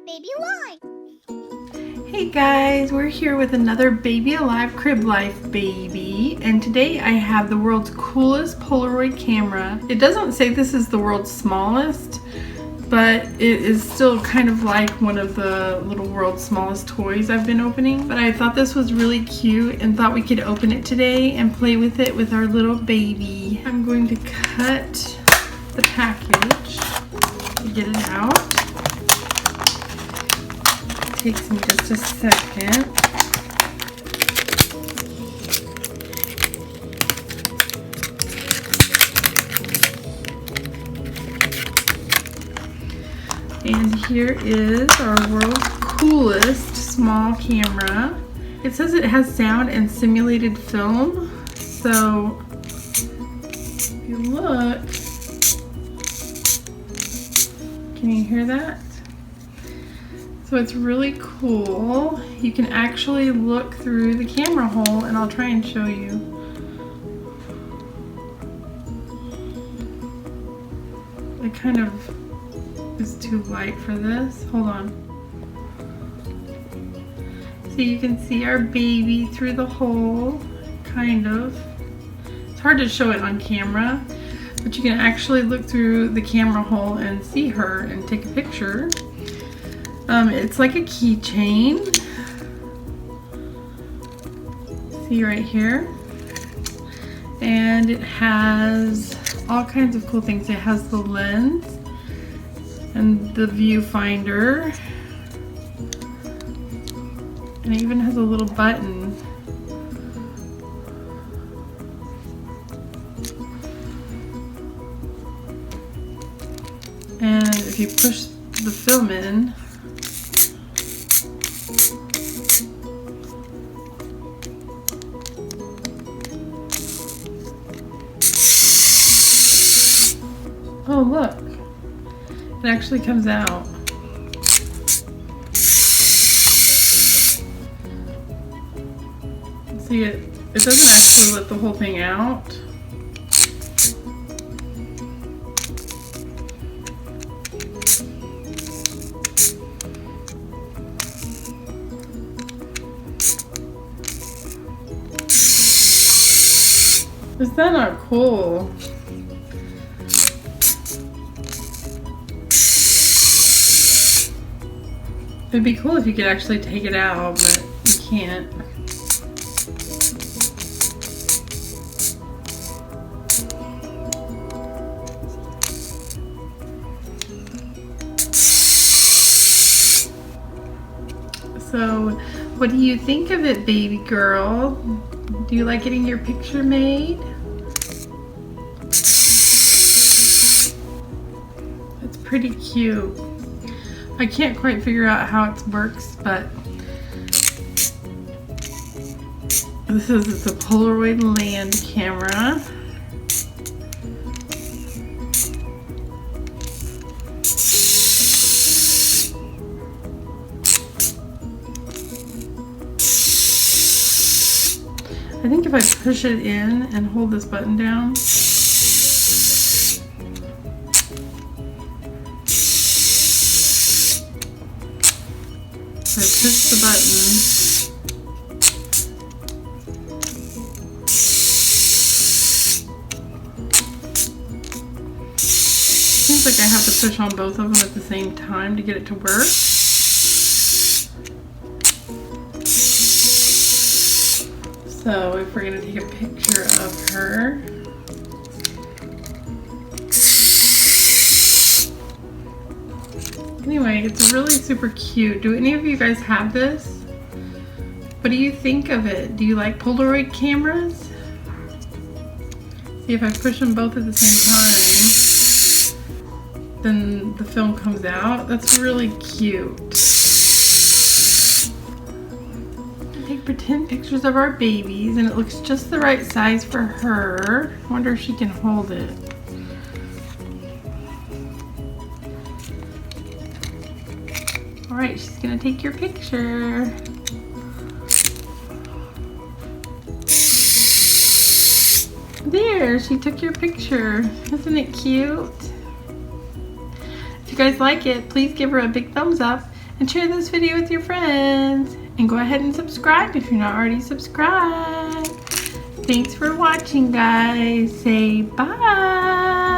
Baby Alive. Hey guys, we're here with another Baby Alive Crib Life baby, and today I have the world's coolest Polaroid camera. It doesn't say this is the world's smallest, but it is still kind of like one of the little world's smallest toys I've been opening. But I thought this was really cute and thought we could open it today and play with it with our little baby. I'm going to cut the package to get it out. It takes me just a second. And here is our world's coolest small camera. It says it has sound and simulated film. So if you look, can you hear that? So it's really cool. You can actually look through the camera hole, and I'll try and show you. It kind of is too light for this. Hold on. So you can see our baby through the hole, kind of. It's hard to show it on camera, but you can actually look through the camera hole and see her and take a picture. It's like a keychain. See right here? And it has all kinds of cool things. It has the lens and the viewfinder. And it even has a little button. And if you push the film in, oh look, it actually comes out. See, it doesn't actually let the whole thing out. Is that not cool? It'd be cool if you could actually take it out, but you can't. So, what do you think of it, baby girl? Do you like getting your picture made? It's pretty cute. I can't quite figure out how it works, but this is it's a Polaroid land camera. I think if I push it in and hold this button down, I push the button, seems like I have to push on both of them at the same time to get it to work. So if we're going to take a picture of her, anyway, it's really super cute. Do any of you guys have this? What do you think of it? Do you like Polaroid cameras? See, if I push them both at the same time, then the film comes out. That's really cute. Take pretend pictures of our babies, and it looks just the right size for her. I wonder if she can hold it. Alright, she's gonna take your picture. There, she took your picture. Isn't it cute? If you guys like it, please give her a big thumbs up and share this video with your friends. And go ahead and subscribe if you're not already subscribed. Thanks for watching, guys. Say bye.